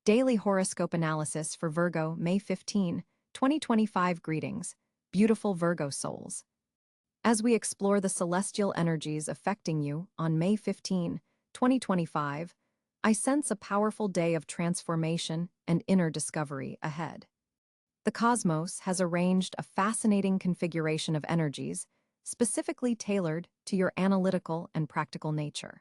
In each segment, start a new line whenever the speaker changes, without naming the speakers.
Daily Horoscope Analysis for Virgo, May 15, 2025. Greetings, beautiful Virgo souls. As we explore the celestial energies affecting you on May 15, 2025, I sense a powerful day of transformation and inner discovery ahead. The cosmos has arranged a fascinating configuration of energies, specifically tailored to your analytical and practical nature.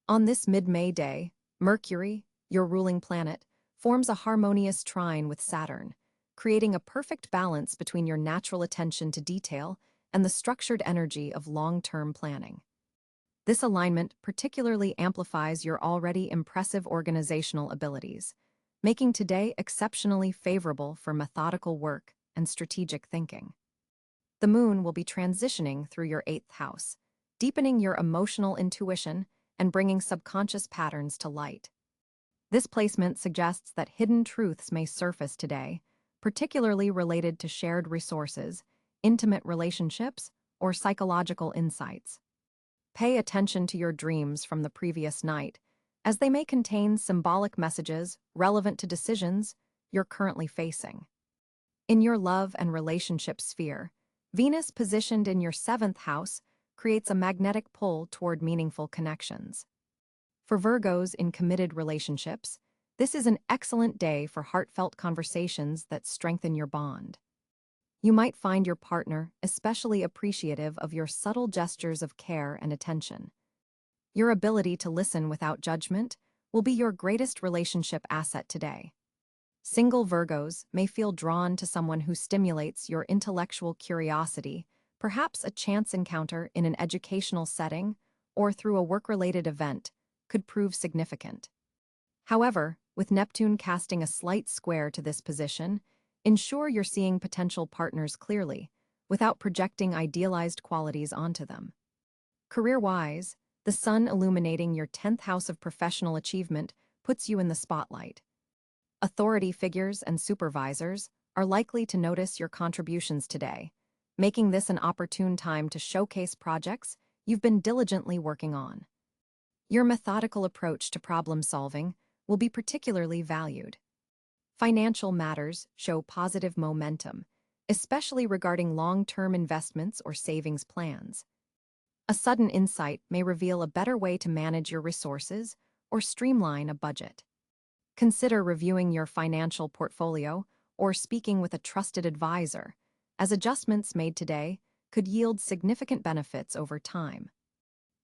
On this mid-May day, Mercury, your ruling planet, forms a harmonious trine with Saturn, creating a perfect balance between your natural attention to detail and the structured energy of long-term planning. This alignment particularly amplifies your already impressive organizational abilities, making today exceptionally favorable for methodical work and strategic thinking. The moon will be transitioning through your 8th house, deepening your emotional intuition and bringing subconscious patterns to light. This placement suggests that hidden truths may surface today, particularly related to shared resources, intimate relationships, or psychological insights. Pay attention to your dreams from the previous night, as they may contain symbolic messages relevant to decisions you're currently facing. In your love and relationship sphere, Venus positioned in your 7th house creates a magnetic pull toward meaningful connections. For Virgos in committed relationships, this is an excellent day for heartfelt conversations that strengthen your bond. You might find your partner especially appreciative of your subtle gestures of care and attention. Your ability to listen without judgment will be your greatest relationship asset today. Single Virgos may feel drawn to someone who stimulates your intellectual curiosity, perhaps a chance encounter in an educational setting or through a work-related event could prove significant. However, with Neptune casting a slight square to this position, ensure you're seeing potential partners clearly, without projecting idealized qualities onto them. Career-wise, the Sun illuminating your 10th house of professional achievement puts you in the spotlight. Authority figures and supervisors are likely to notice your contributions today, making this an opportune time to showcase projects you've been diligently working on. Your methodical approach to problem-solving will be particularly valued. Financial matters show positive momentum, especially regarding long-term investments or savings plans. A sudden insight may reveal a better way to manage your resources or streamline a budget. Consider reviewing your financial portfolio or speaking with a trusted advisor, as adjustments made today could yield significant benefits over time.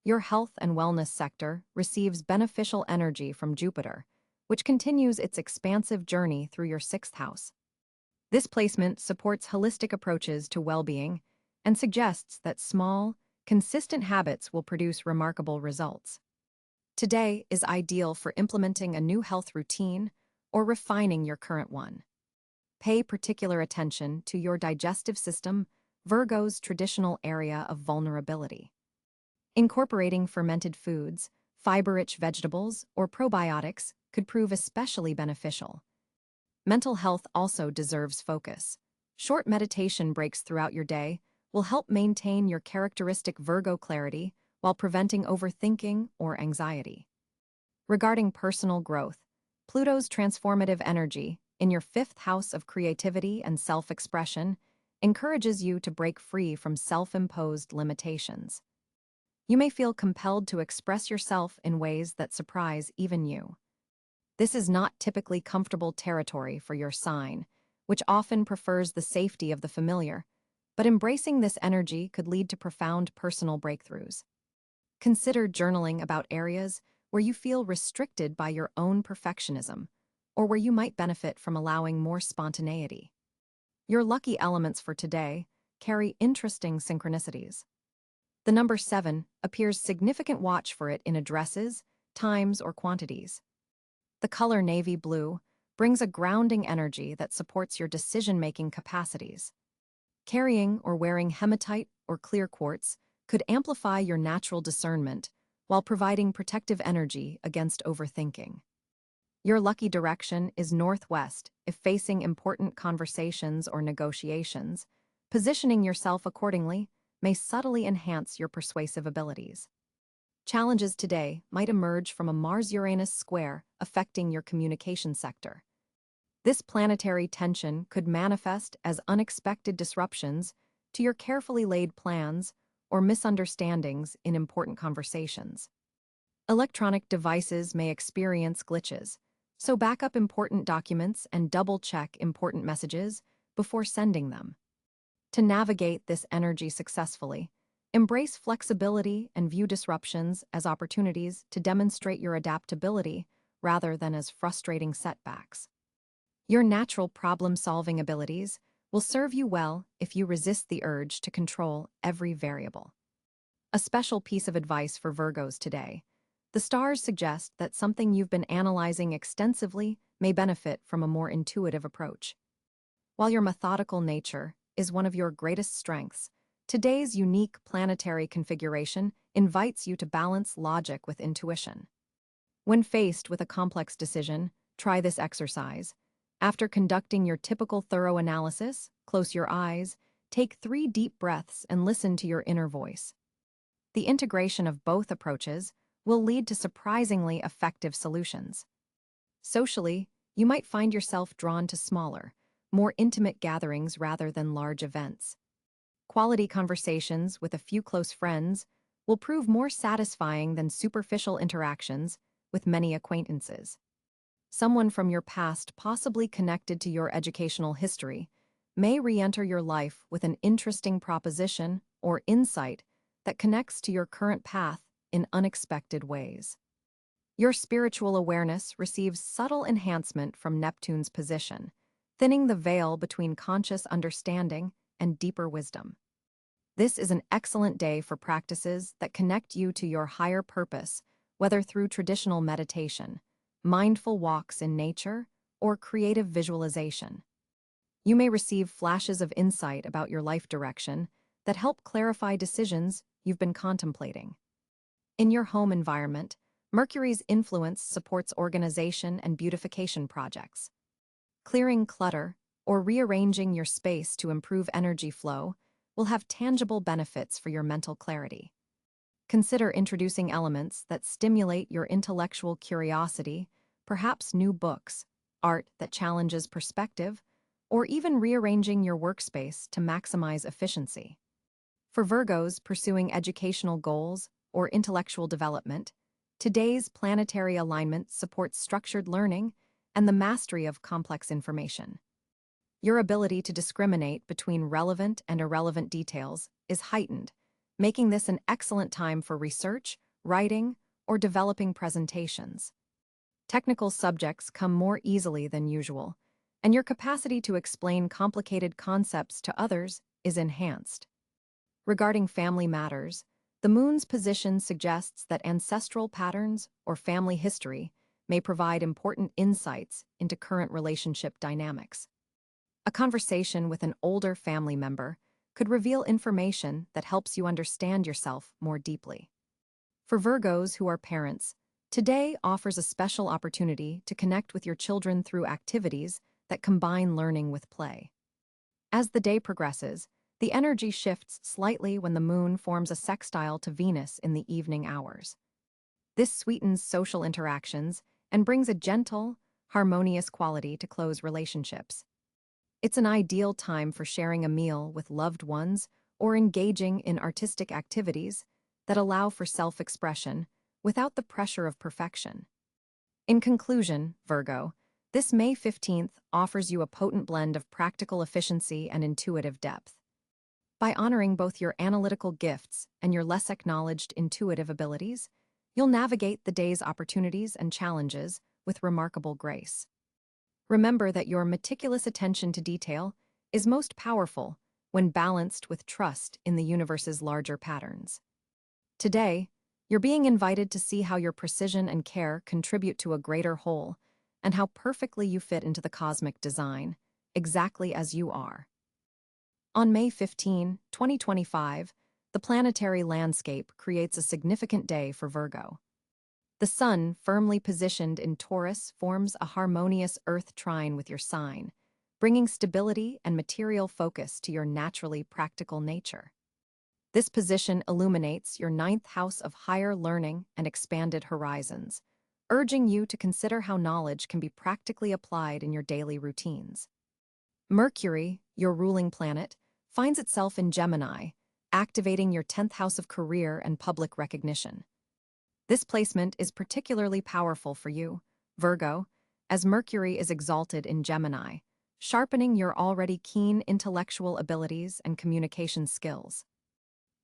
Your health and wellness sector receives beneficial energy from Jupiter, which continues its expansive journey through your 6th house. This placement supports holistic approaches to well-being and suggests that small, consistent habits will produce remarkable results. Today is ideal for implementing a new health routine or refining your current one. Pay particular attention to your digestive system, Virgo's traditional area of vulnerability. Incorporating fermented foods, fiber-rich vegetables, or probiotics could prove especially beneficial. Mental health also deserves focus. Short meditation breaks throughout your day will help maintain your characteristic Virgo clarity while preventing overthinking or anxiety. Regarding personal growth, Pluto's transformative energy in your 5th house of creativity and self-expression encourages you to break free from self-imposed limitations. You may feel compelled to express yourself in ways that surprise even you. This is not typically comfortable territory for your sign, which often prefers the safety of the familiar, but embracing this energy could lead to profound personal breakthroughs. Consider journaling about areas where you feel restricted by your own perfectionism, or where you might benefit from allowing more spontaneity. Your lucky elements for today carry interesting synchronicities. The number 7 appears significant. Watch for it in addresses, times, or quantities. The color navy blue brings a grounding energy that supports your decision-making capacities. Carrying or wearing hematite or clear quartz could amplify your natural discernment while providing protective energy against overthinking. Your lucky direction is northwest if facing important conversations or negotiations. Positioning yourself accordingly may subtly enhance your persuasive abilities. Challenges today might emerge from a Mars-Uranus square affecting your communication sector. This planetary tension could manifest as unexpected disruptions to your carefully laid plans or misunderstandings in important conversations. Electronic devices may experience glitches, so back up important documents and double-check important messages before sending them. To navigate this energy successfully, embrace flexibility and view disruptions as opportunities to demonstrate your adaptability rather than as frustrating setbacks. Your natural problem-solving abilities will serve you well if you resist the urge to control every variable. A special piece of advice for Virgos today. The stars suggest that something you've been analyzing extensively may benefit from a more intuitive approach. While your methodical nature is one of your greatest strengths, today's unique planetary configuration invites you to balance logic with intuition. When faced with a complex decision, try this exercise. After conducting your typical thorough analysis, close your eyes, take 3 deep breaths, and listen to your inner voice. The integration of both approaches will lead to surprisingly effective solutions. Socially, you might find yourself drawn to smaller, more intimate gatherings rather than large events. Quality conversations with a few close friends will prove more satisfying than superficial interactions with many acquaintances. Someone from your past, possibly connected to your educational history, may re-enter your life with an interesting proposition or insight that connects to your current path in unexpected ways. Your spiritual awareness receives subtle enhancement from Neptune's position, thinning the veil between conscious understanding and deeper wisdom. This is an excellent day for practices that connect you to your higher purpose, whether through traditional meditation, mindful walks in nature, or creative visualization. You may receive flashes of insight about your life direction that help clarify decisions you've been contemplating. In your home environment, Mercury's influence supports organization and beautification projects. Clearing clutter or rearranging your space to improve energy flow will have tangible benefits for your mental clarity. Consider introducing elements that stimulate your intellectual curiosity, perhaps new books, art that challenges perspective, or even rearranging your workspace to maximize efficiency. For Virgos pursuing educational goals or intellectual development, today's planetary alignment supports structured learning and the mastery of complex information. Your ability to discriminate between relevant and irrelevant details is heightened, making this an excellent time for research, writing, or developing presentations. Technical subjects come more easily than usual, and your capacity to explain complicated concepts to others is enhanced. Regarding family matters, the moon's position suggests that ancestral patterns or family history may provide important insights into current relationship dynamics. A conversation with an older family member could reveal information that helps you understand yourself more deeply. For Virgos who are parents, today offers a special opportunity to connect with your children through activities that combine learning with play. As the day progresses, the energy shifts slightly when the moon forms a sextile to Venus in the evening hours. This sweetens social interactions and brings a gentle, harmonious quality to close relationships. It's an ideal time for sharing a meal with loved ones or engaging in artistic activities that allow for self-expression without the pressure of perfection. In conclusion, Virgo, this May 15th offers you a potent blend of practical efficiency and intuitive depth. By honoring both your analytical gifts and your less acknowledged intuitive abilities, you'll navigate the day's opportunities and challenges with remarkable grace. Remember that your meticulous attention to detail is most powerful when balanced with trust in the universe's larger patterns. Today, you're being invited to see how your precision and care contribute to a greater whole and how perfectly you fit into the cosmic design, exactly as you are. On May 15, 2025, the planetary landscape creates a significant day for Virgo. The sun, firmly positioned in Taurus, forms a harmonious Earth trine with your sign, bringing stability and material focus to your naturally practical nature. This position illuminates your ninth house of higher learning and expanded horizons, urging you to consider how knowledge can be practically applied in your daily routines. Mercury, your ruling planet, finds itself in Gemini, activating your 10th house of career and public recognition. This placement is particularly powerful for you, Virgo, as Mercury is exalted in Gemini, sharpening your already keen intellectual abilities and communication skills.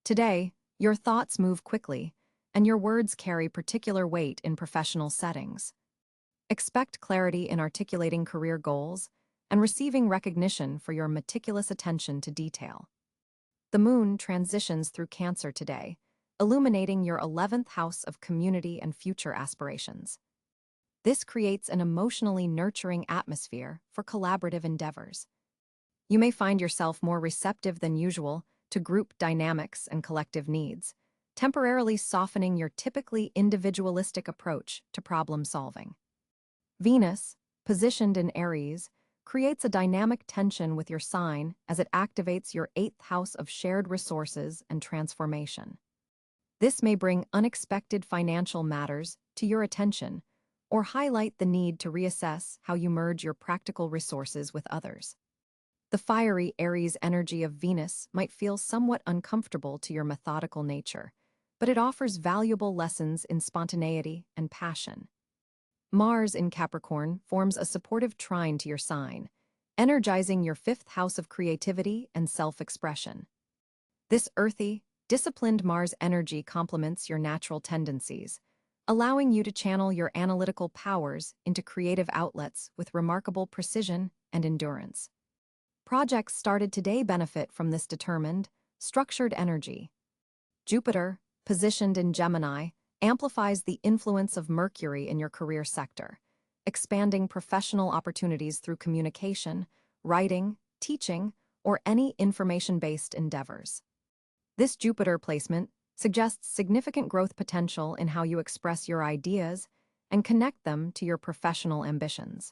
Today, your thoughts move quickly, and your words carry particular weight in professional settings. Expect clarity in articulating career goals and receiving recognition for your meticulous attention to detail. The moon transitions through Cáncer today, illuminating your 11th house of community and future aspirations. This creates an emotionally nurturing atmosphere for collaborative endeavors. You may find yourself more receptive than usual to group dynamics and collective needs, temporarily softening your typically individualistic approach to problem solving. Venus, positioned in Aries, creates a dynamic tension with your sign as it activates your 8th house of shared resources and transformation. This may bring unexpected financial matters to your attention or highlight the need to reassess how you merge your practical resources with others. The fiery Aries energy of Venus might feel somewhat uncomfortable to your methodical nature, but it offers valuable lessons in spontaneity and passion. Mars in Capricorn forms a supportive trine to your sign, energizing your 5th house of creativity and self-expression. This earthy, disciplined Mars energy complements your natural tendencies, allowing you to channel your analytical powers into creative outlets with remarkable precision and endurance. Projects started today benefit from this determined, structured energy. Jupiter, positioned in Gemini, amplifies the influence of Mercury in your career sector, expanding professional opportunities through communication, writing, teaching, or any information-based endeavors. This Jupiter placement suggests significant growth potential in how you express your ideas and connect them to your professional ambitions.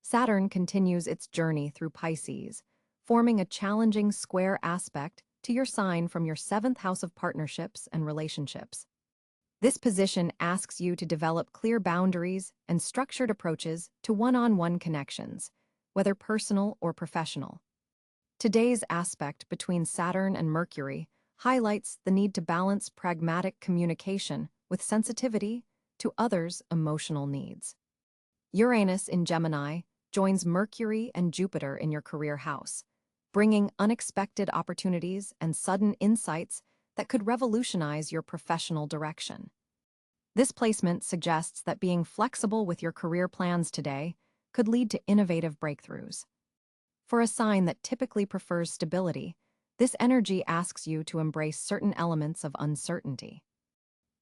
Saturn continues its journey through Pisces, forming a challenging square aspect to your sign from your 7th house of partnerships and relationships. This position asks you to develop clear boundaries and structured approaches to one-on-one connections, whether personal or professional. Today's aspect between Saturn and Mercury highlights the need to balance pragmatic communication with sensitivity to others' emotional needs. Uranus in Gemini joins Mercury and Jupiter in your career house, bringing unexpected opportunities and sudden insights that could revolutionize your professional direction. This placement suggests that being flexible with your career plans today could lead to innovative breakthroughs. For a sign that typically prefers stability, this energy asks you to embrace certain elements of uncertainty.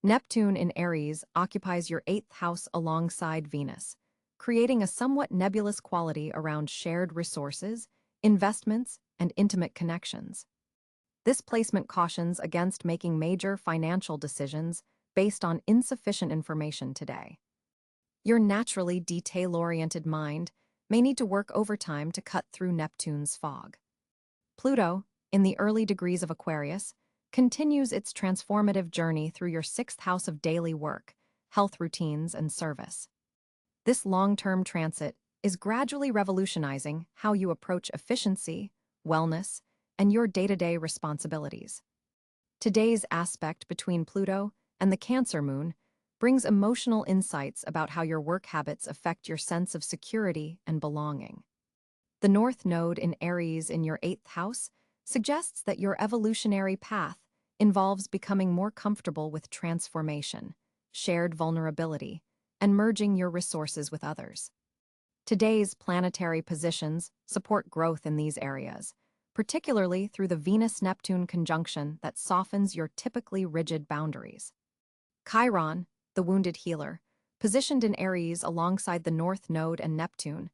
Neptune in Aries occupies your 8th house alongside Venus, creating a somewhat nebulous quality around shared resources, investments, and intimate connections. This placement cautions against making major financial decisions based on insufficient information today. Your naturally detail-oriented mind may need to work overtime to cut through Neptune's fog. Pluto, in the early degrees of Aquarius, continues its transformative journey through your 6th house of daily work, health routines, and service. This long-term transit is gradually revolutionizing how you approach efficiency, wellness, and your day-to-day responsibilities. Today's aspect between Pluto and the Cáncer moon brings emotional insights about how your work habits affect your sense of security and belonging. The North Node in Aries in your 8th house suggests that your evolutionary path involves becoming more comfortable with transformation, shared vulnerability, and merging your resources with others. Today's planetary positions support growth in these areas, particularly through the Venus-Neptune conjunction that softens your typically rigid boundaries. Chiron, the wounded healer, positioned in Aries alongside the North Node and Neptune,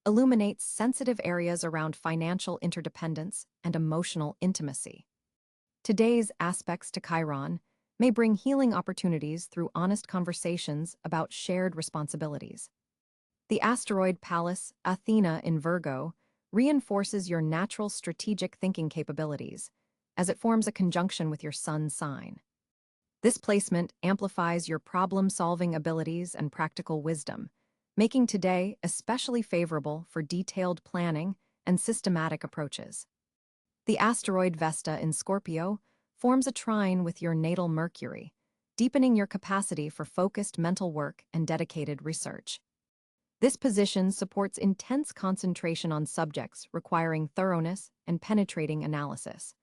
illuminates sensitive areas around financial interdependence and emotional intimacy. Today's aspects to Chiron may bring healing opportunities through honest conversations about shared responsibilities. The asteroid Pallas Athena in Virgo reinforces your natural strategic thinking capabilities, as it forms a conjunction with your sun sign. This placement amplifies your problem-solving abilities and practical wisdom, making today especially favorable for detailed planning and systematic approaches. The asteroid Vesta in Scorpio forms a trine with your natal Mercury, deepening your capacity for focused mental work and dedicated research. This position supports intense concentration on subjects requiring thoroughness and penetrating analysis.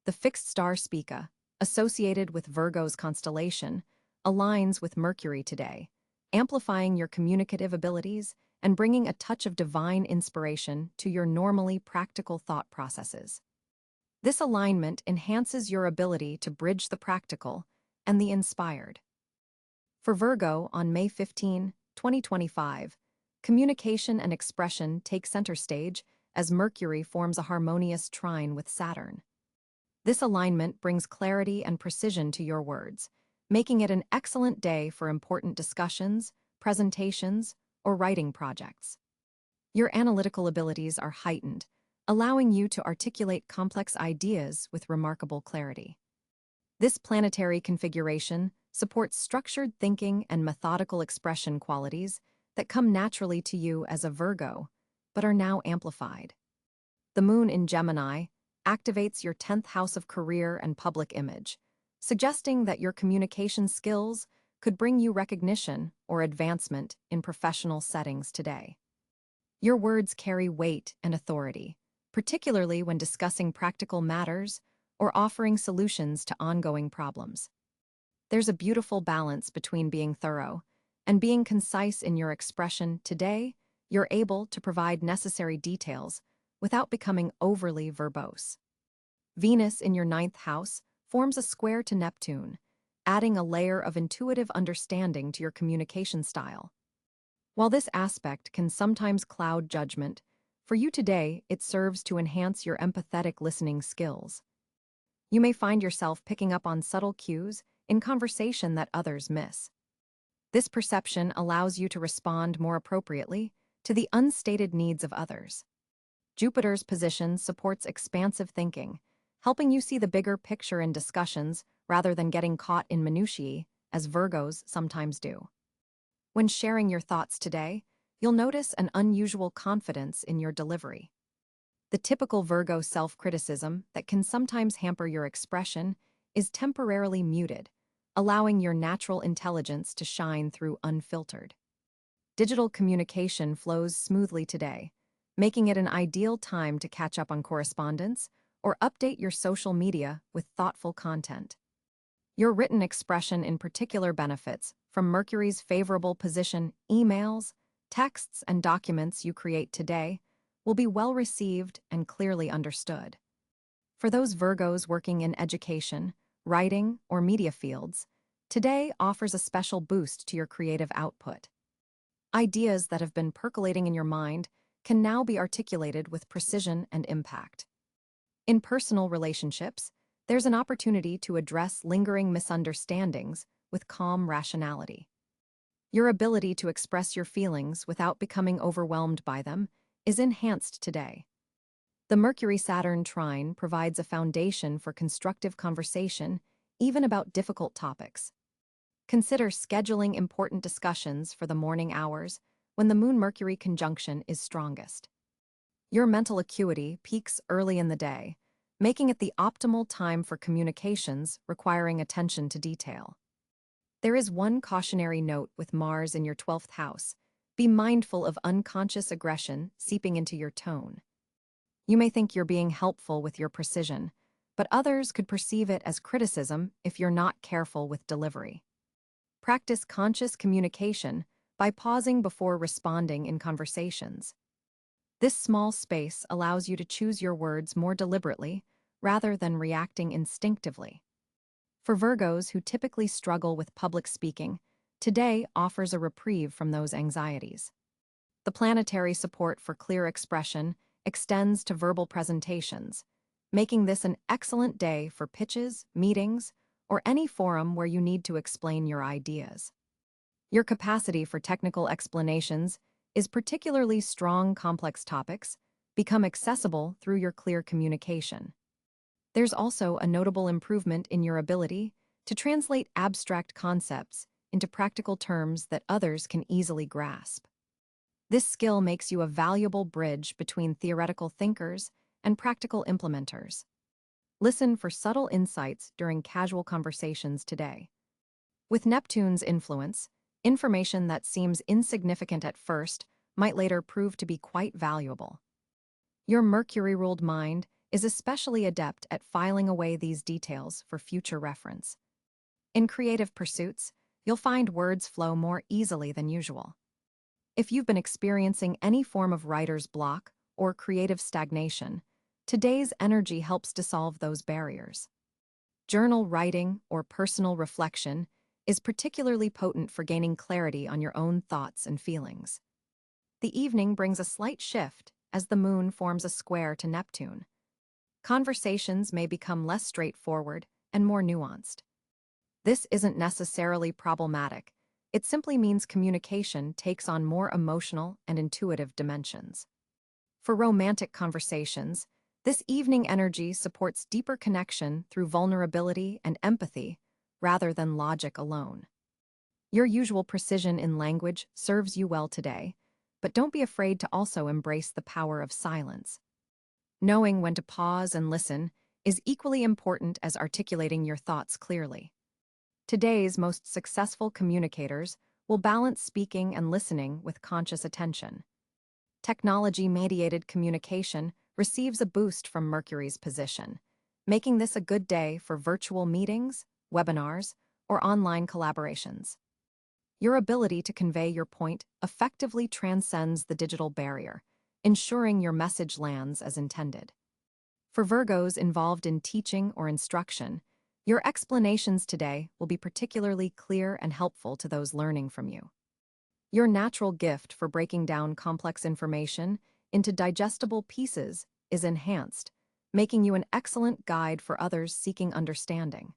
The fixed star Spica, associated with Virgo's constellation, aligns with Mercury today, amplifying your communicative abilities and bringing a touch of divine inspiration to your normally practical thought processes. This alignment enhances your ability to bridge the practical and the inspired. For Virgo, on May 15, 2025, communication and expression take center stage as Mercury forms a harmonious trine with Saturn. This alignment brings clarity and precision to your words, making it an excellent day for important discussions, presentations, or writing projects. Your analytical abilities are heightened, allowing you to articulate complex ideas with remarkable clarity. This planetary configuration supports structured thinking and methodical expression qualities that come naturally to you as a Virgo, but are now amplified. The moon in Gemini activates your 10th house of career and public image, suggesting that your communication skills could bring you recognition or advancement in professional settings today. Your words carry weight and authority, particularly when discussing practical matters or offering solutions to ongoing problems. There's a beautiful balance between being thorough and being concise in your expression. Today, you're able to provide necessary details without becoming overly verbose. Venus in your 9th house forms a square to Neptune, adding a layer of intuitive understanding to your communication style. While this aspect can sometimes cloud judgment, for you today it serves to enhance your empathetic listening skills. You may find yourself picking up on subtle cues in conversation that others miss. This perception allows you to respond more appropriately to the unstated needs of others. Jupiter's position supports expansive thinking, helping you see the bigger picture in discussions rather than getting caught in minutiae, as Virgos sometimes do. When sharing your thoughts today, you'll notice an unusual confidence in your delivery. The typical Virgo self-criticism that can sometimes hamper your expression is temporarily muted, allowing your natural intelligence to shine through unfiltered. Digital communication flows smoothly today, making it an ideal time to catch up on correspondence or update your social media with thoughtful content. Your written expression in particular benefits from Mercury's favorable position. Emails, texts, and documents you create today will be well received and clearly understood. For those Virgos working in education, writing, or media fields, today offers a special boost to your creative output. Ideas that have been percolating in your mind can now be articulated with precision and impact. In personal relationships, there's an opportunity to address lingering misunderstandings with calm rationality. Your ability to express your feelings without becoming overwhelmed by them is enhanced today. The Mercury-Saturn trine provides a foundation for constructive conversation, even about difficult topics. Consider scheduling important discussions for the morning hours when the Moon-Mercury conjunction is strongest. Your mental acuity peaks early in the day, making it the optimal time for communications requiring attention to detail. There is one cautionary note with Mars in your 12th house. Be mindful of unconscious aggression seeping into your tone. You may think you're being helpful with your precision, but others could perceive it as criticism if you're not careful with delivery. Practice conscious communication by pausing before responding in conversations. This small space allows you to choose your words more deliberately rather than reacting instinctively. For Virgos who typically struggle with public speaking, today offers a reprieve from those anxieties. The planetary support for clear expression extends to verbal presentations, making this an excellent day for pitches, meetings, or any forum where you need to explain your ideas. Your capacity for technical explanations is particularly strong. Complex topics become accessible through your clear communication. There's also a notable improvement in your ability to translate abstract concepts into practical terms that others can easily grasp. This skill makes you a valuable bridge between theoretical thinkers and practical implementers. Listen for subtle insights during casual conversations today. With Neptune's influence, information that seems insignificant at first might later prove to be quite valuable. Your Mercury-ruled mind is especially adept at filing away these details for future reference. In creative pursuits, you'll find words flow more easily than usual. If you've been experiencing any form of writer's block or creative stagnation, today's energy helps to solve those barriers. Journal writing or personal reflection is particularly potent for gaining clarity on your own thoughts and feelings. The evening brings a slight shift as the moon forms a square to Neptune. Conversations may become less straightforward and more nuanced. This isn't necessarily problematic. It simply means communication takes on more emotional and intuitive dimensions. For romantic conversations, this evening energy supports deeper connection through vulnerability and empathy rather than logic alone. Your usual precision in language serves you well today, but don't be afraid to also embrace the power of silence. Knowing when to pause and listen is equally important as articulating your thoughts clearly. Today's most successful communicators will balance speaking and listening with conscious attention. Technology-mediated communication receives a boost from Mercury's position, making this a good day for virtual meetings, webinars, or online collaborations. Your ability to convey your point effectively transcends the digital barrier, ensuring your message lands as intended. For Virgos involved in teaching or instruction, your explanations today will be particularly clear and helpful to those learning from you. Your natural gift for breaking down complex information into digestible pieces is enhanced, making you an excellent guide for others seeking understanding.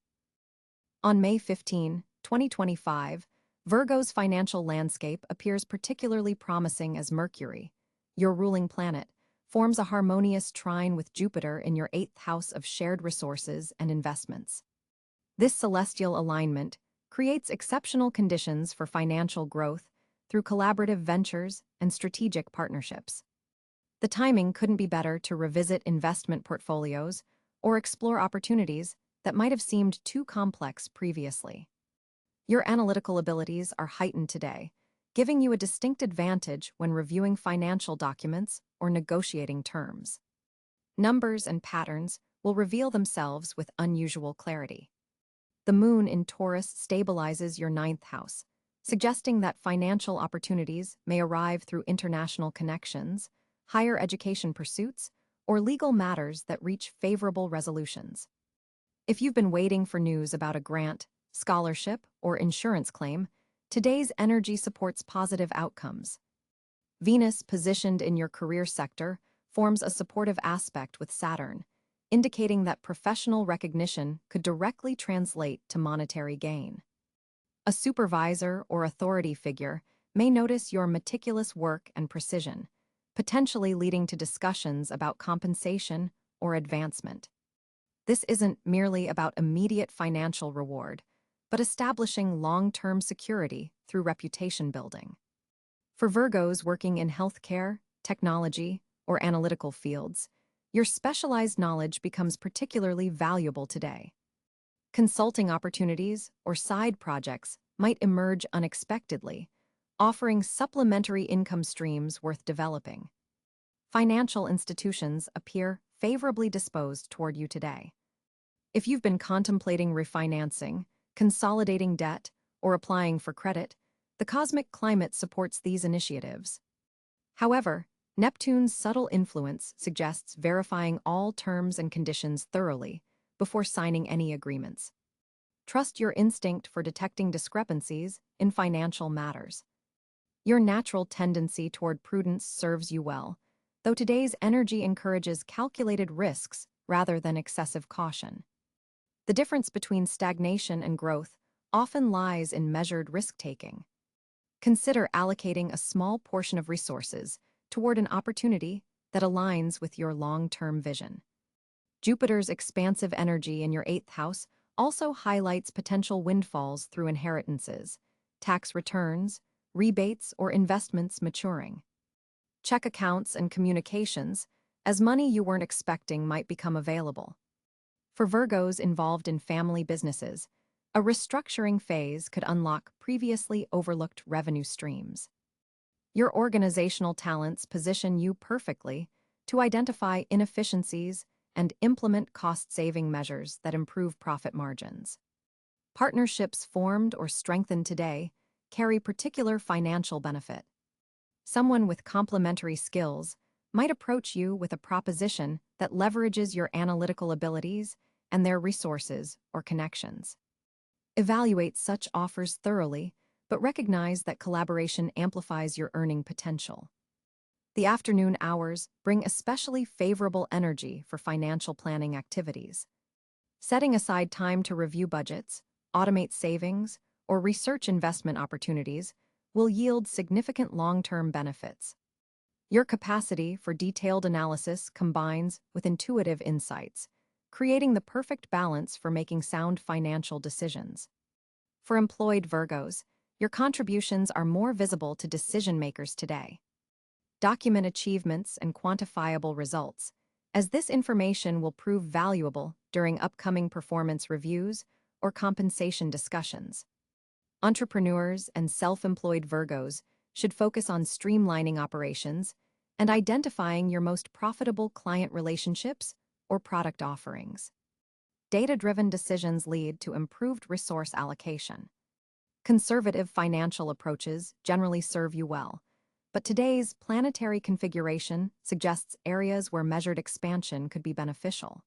On May 15, 2025, Virgo's financial landscape appears particularly promising as Mercury, your ruling planet, forms a harmonious trine with Jupiter in your 8th house of shared resources and investments. This celestial alignment creates exceptional conditions for financial growth through collaborative ventures and strategic partnerships. The timing couldn't be better to revisit investment portfolios or explore opportunities that might have seemed too complex previously. Your analytical abilities are heightened today, giving you a distinct advantage when reviewing financial documents or negotiating terms. Numbers and patterns will reveal themselves with unusual clarity. The moon in Taurus stabilizes your 9th house, suggesting that financial opportunities may arrive through international connections, higher education pursuits, or legal matters that reach favorable resolutions. If you've been waiting for news about a grant, scholarship, or insurance claim, today's energy supports positive outcomes. Venus, positioned in your career sector, forms a supportive aspect with Saturn, indicating that professional recognition could directly translate to monetary gain. A supervisor or authority figure may notice your meticulous work and precision, potentially leading to discussions about compensation or advancement. This isn't merely about immediate financial reward, but establishing long-term security through reputation building. For Virgos working in healthcare, technology, or analytical fields, your specialized knowledge becomes particularly valuable today. Consulting opportunities or side projects might emerge unexpectedly, offering supplementary income streams worth developing. Financial institutions appear favorably disposed toward you today. If you've been contemplating refinancing, consolidating debt, or applying for credit, the cosmic climate supports these initiatives. However, Neptune's subtle influence suggests verifying all terms and conditions thoroughly before signing any agreements. Trust your instinct for detecting discrepancies in financial matters. Your natural tendency toward prudence serves you well, though today's energy encourages calculated risks rather than excessive caution. The difference between stagnation and growth often lies in measured risk-taking. Consider allocating a small portion of resources toward an opportunity that aligns with your long-term vision. Jupiter's expansive energy in your 8th house also highlights potential windfalls through inheritances, tax returns, rebates, or investments maturing. Check accounts and communications, as money you weren't expecting might become available. For Virgos involved in family businesses, a restructuring phase could unlock previously overlooked revenue streams. Your organizational talents position you perfectly to identify inefficiencies and implement cost-saving measures that improve profit margins. Partnerships formed or strengthened today carry particular financial benefit. Someone with complementary skills might approach you with a proposition that leverages your analytical abilities and their resources or connections. Evaluate such offers thoroughly, but recognize that collaboration amplifies your earning potential. The afternoon hours bring especially favorable energy for financial planning activities. Setting aside time to review budgets, automate savings, or research investment opportunities will yield significant long-term benefits. Your capacity for detailed analysis combines with intuitive insights, creating the perfect balance for making sound financial decisions. For employed Virgos, your contributions are more visible to decision-makers today. Document achievements and quantifiable results, as this information will prove valuable during upcoming performance reviews or compensation discussions. Entrepreneurs and self-employed Virgos should focus on streamlining operations and identifying your most profitable client relationships or product offerings. Data-driven decisions lead to improved resource allocation. Conservative financial approaches generally serve you well, but today's planetary configuration suggests areas where measured expansion could be beneficial.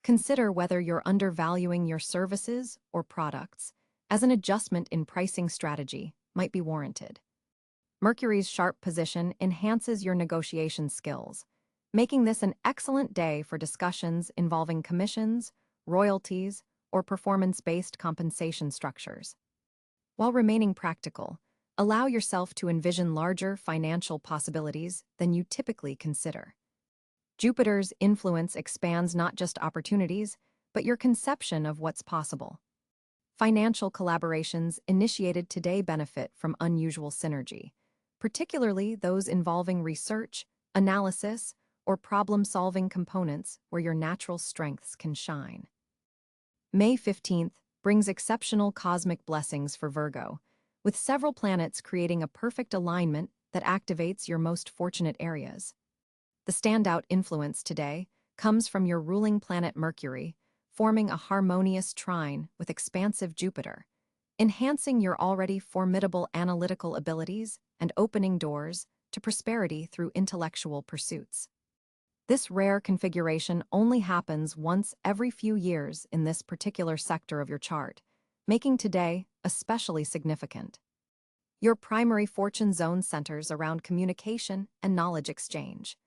Consider whether you're undervaluing your services or products, as an adjustment in pricing strategy might be warranted. Mercury's sharp position enhances your negotiation skills, making this an excellent day for discussions involving commissions, royalties, or performance-based compensation structures. While remaining practical, allow yourself to envision larger financial possibilities than you typically consider. Jupiter's influence expands not just opportunities, but your conception of what's possible. Financial collaborations initiated today benefit from unusual synergy, particularly those involving research, analysis, or problem-solving components where your natural strengths can shine. May 15th brings exceptional cosmic blessings for Virgo, with several planets creating a perfect alignment that activates your most fortunate areas. The standout influence today comes from your ruling planet Mercury, forming a harmonious trine with expansive Jupiter, enhancing your already formidable analytical abilities and opening doors to prosperity through intellectual pursuits. This rare configuration only happens once every few years in this particular sector of your chart, making today especially significant. Your primary fortune zone centers around communication and knowledge exchange.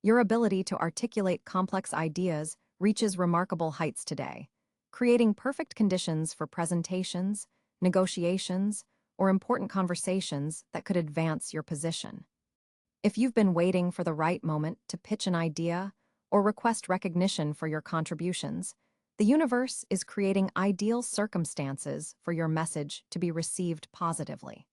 Your ability to articulate complex ideas reaches remarkable heights today, creating perfect conditions for presentations, negotiations, or important conversations that could advance your position. If you've been waiting for the right moment to pitch an idea or request recognition for your contributions, the universe is creating ideal circumstances for your message to be received positively.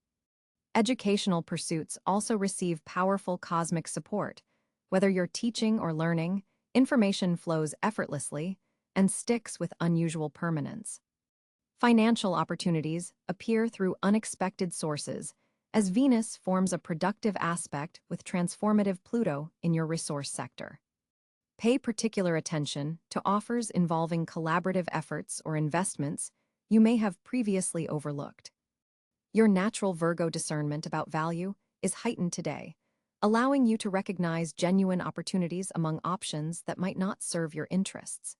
Educational pursuits also receive powerful cosmic support. Whether you're teaching or learning, information flows effortlessly and sticks with unusual permanence. Financial opportunities appear through unexpected sources, as Venus forms a productive aspect with transformative Pluto in your resource sector. Pay particular attention to offers involving collaborative efforts or investments you may have previously overlooked. Your natural Virgo discernment about value is heightened today, allowing you to recognize genuine opportunities among options that might not serve your interests.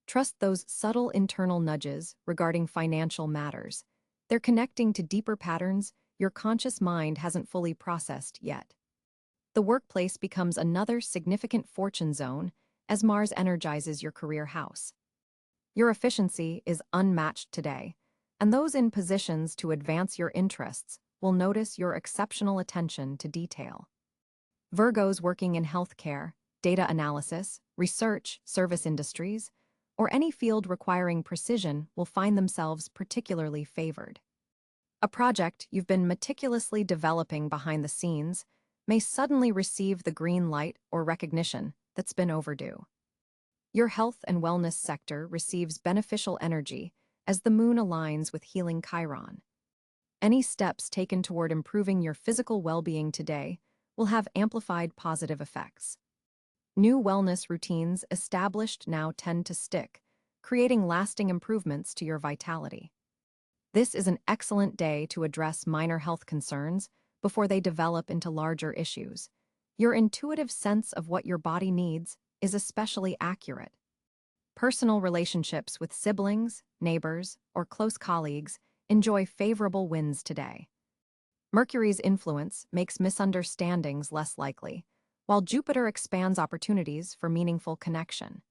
Trust those subtle internal nudges regarding financial matters. They're connecting to deeper patterns your conscious mind hasn't fully processed yet. The workplace becomes another significant fortune zone as Mars energizes your career house. Your efficiency is unmatched today, and those in positions to advance your interests will notice your exceptional attention to detail. Virgos working in healthcare data analysis, research, service industries, or any field requiring precision will find themselves particularly favored. A project you've been meticulously developing behind the scenes may suddenly receive the green light or recognition that's been overdue. Your health and wellness sector receives beneficial energy as the moon aligns with healing Chiron. Any steps taken toward improving your physical well-being today will have amplified positive effects. New wellness routines established now tend to stick, creating lasting improvements to your vitality. This is an excellent day to address minor health concerns before they develop into larger issues. Your intuitive sense of what your body needs is especially accurate. Personal relationships with siblings, neighbors, or close colleagues enjoy favorable wins today. Mercury's influence makes misunderstandings less likely, while Jupiter expands opportunities for meaningful connection.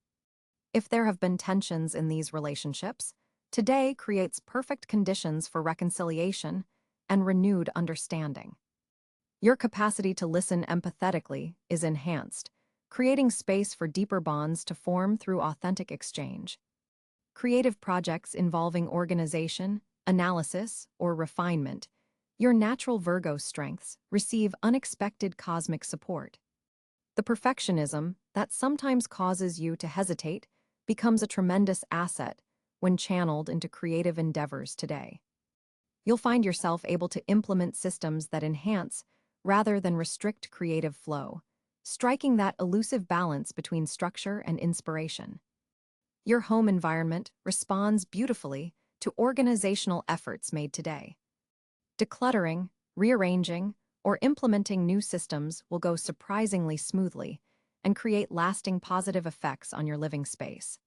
If there have been tensions in these relationships, today creates perfect conditions for reconciliation and renewed understanding. Your capacity to listen empathetically is enhanced, creating space for deeper bonds to form through authentic exchange. Creative projects involving organization, analysis, or refinement, your natural Virgo strengths receive unexpected cosmic support. The perfectionism that sometimes causes you to hesitate becomes a tremendous asset when channeled into creative endeavors today. You'll find yourself able to implement systems that enhance rather than restrict creative flow, striking that elusive balance between structure and inspiration. Your home environment responds beautifully to organizational efforts made today. Decluttering, rearranging, or implementing new systems will go surprisingly smoothly and create lasting positive effects on your living space.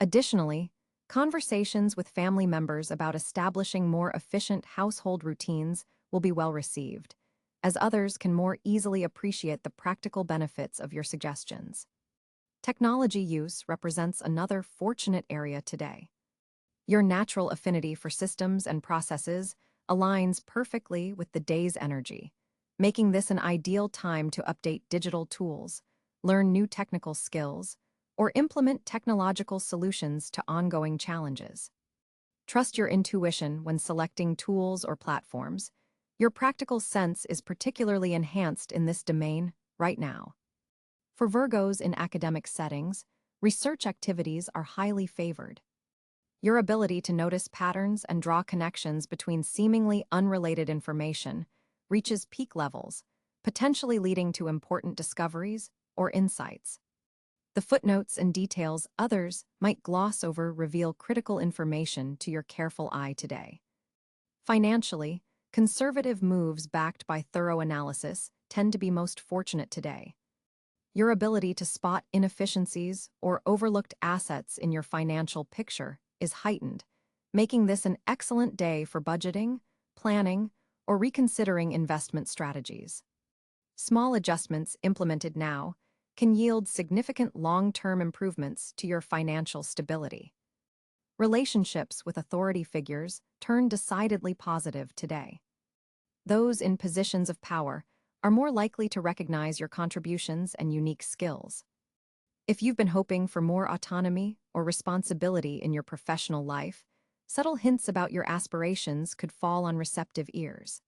Additionally, conversations with family members about establishing more efficient household routines will be well received, as others can more easily appreciate the practical benefits of your suggestions. Technology use represents another fortunate area today. Your natural affinity for systems and processes aligns perfectly with the day's energy, making this an ideal time to update digital tools, learn new technical skills, or implement technological solutions to ongoing challenges. Trust your intuition when selecting tools or platforms. Your practical sense is particularly enhanced in this domain right now. For Virgos in academic settings, research activities are highly favored. Your ability to notice patterns and draw connections between seemingly unrelated information reaches peak levels, potentially leading to important discoveries or insights. The footnotes and details others might gloss over reveal critical information to your careful eye today. Financially, conservative moves backed by thorough analysis tend to be most fortunate today. Your ability to spot inefficiencies or overlooked assets in your financial picture is heightened, making this an excellent day for budgeting, planning, or reconsidering investment strategies. Small adjustments implemented now can yield significant long-term improvements to your financial stability. Relationships with authority figures turn decidedly positive today. Those in positions of power are more likely to recognize your contributions and unique skills. If you've been hoping for more autonomy or responsibility in your professional life, subtle hints about your aspirations could fall on receptive ears.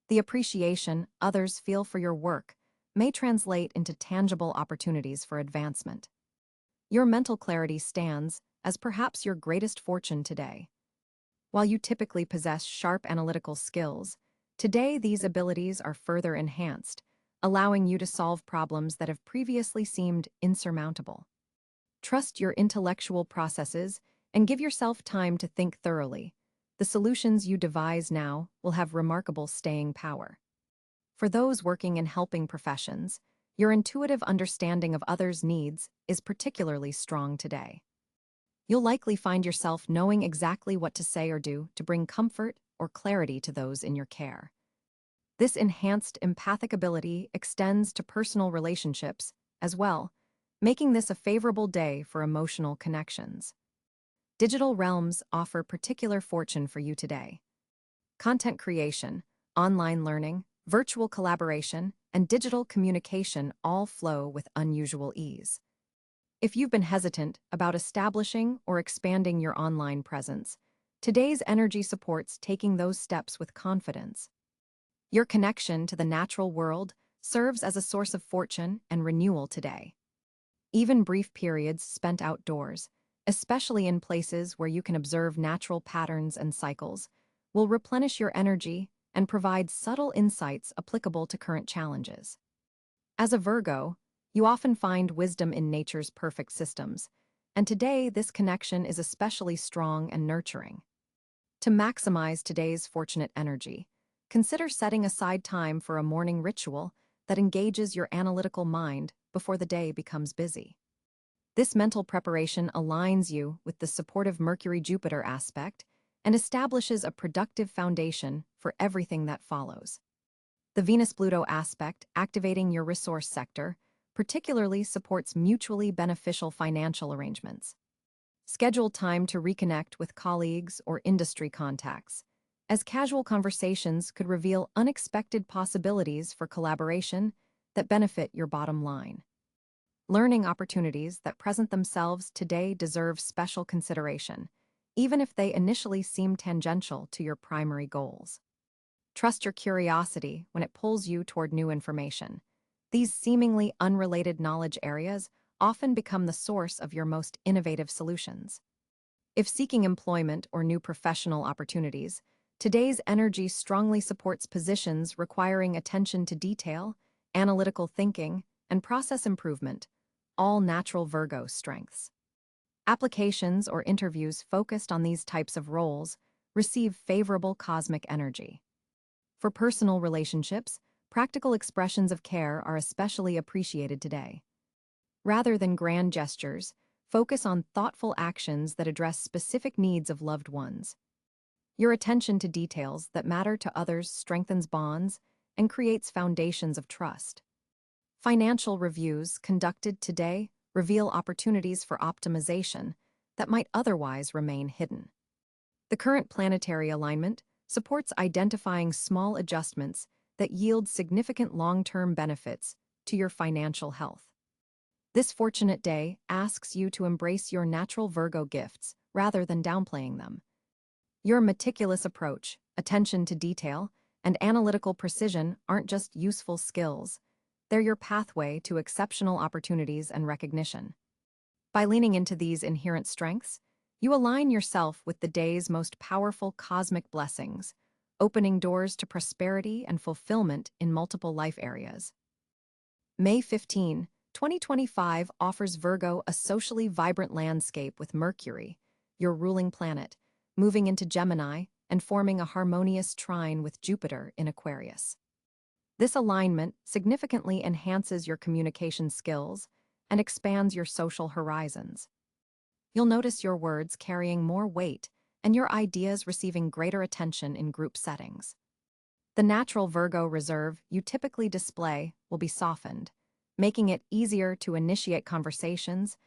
The appreciation others feel for your work may translate into tangible opportunities for advancement. Your mental clarity stands as perhaps your greatest fortune today. While you typically possess sharp analytical skills, today these abilities are further enhanced, allowing you to solve problems that have previously seemed insurmountable. Trust your intellectual processes and give yourself time to think thoroughly. The solutions you devise now will have remarkable staying power. For those working in helping professions, your intuitive understanding of others' needs is particularly strong today. You'll likely find yourself knowing exactly what to say or do to bring comfort or clarity to those in your care. This enhanced empathic ability extends to personal relationships as well, making this a favorable day for emotional connections. Digital realms offer particular fortune for you today. Content creation, online learning, virtual collaboration, and digital communication all flow with unusual ease. If you've been hesitant about establishing or expanding your online presence, today's energy supports taking those steps with confidence. Your connection to the natural world serves as a source of fortune and renewal today. Even brief periods spent outdoors, especially in places where you can observe natural patterns and cycles, will replenish your energy and provide subtle insights applicable to current challenges. As a Virgo, you often find wisdom in nature's perfect systems, and today this connection is especially strong and nurturing. To maximize today's fortunate energy, consider setting aside time for a morning ritual that engages your analytical mind before the day becomes busy. This mental preparation aligns you with the supportive Mercury-Jupiter aspect and establishes a productive foundation for everything that follows. The Venus-Pluto aspect, activating your resource sector, particularly supports mutually beneficial financial arrangements. Schedule time to reconnect with colleagues or industry contacts, as casual conversations could reveal unexpected possibilities for collaboration that benefit your bottom line. Learning opportunities that present themselves today deserve special consideration, even if they initially seem tangential to your primary goals. Trust your curiosity when it pulls you toward new information. These seemingly unrelated knowledge areas often become the source of your most innovative solutions. If seeking employment or new professional opportunities, today's energy strongly supports positions requiring attention to detail, analytical thinking, and process improvement, all natural Virgo strengths. Applications or interviews focused on these types of roles receive favorable cosmic energy. For personal relationships, practical expressions of care are especially appreciated today. Rather than grand gestures, focus on thoughtful actions that address specific needs of loved ones. Your attention to details that matter to others strengthens bonds and creates foundations of trust. Financial reviews conducted today reveal opportunities for optimization that might otherwise remain hidden. The current planetary alignment supports identifying small adjustments that yield significant long-term benefits to your financial health. This fortunate day asks you to embrace your natural Virgo gifts rather than downplaying them. Your meticulous approach, attention to detail, and analytical precision aren't just useful skills. They're your pathway to exceptional opportunities and recognition. By leaning into these inherent strengths, you align yourself with the day's most powerful cosmic blessings, opening doors to prosperity and fulfillment in multiple life areas. May 15, 2025 offers Virgo a socially vibrant landscape with Mercury, your ruling planet, moving into Gemini and forming a harmonious trine with Jupiter in Aquarius. This alignment significantly enhances your communication skills and expands your social horizons. You'll notice your words carrying more weight and your ideas receiving greater attention in group settings. The natural Virgo reserve you typically display will be softened, making it easier to initiate conversations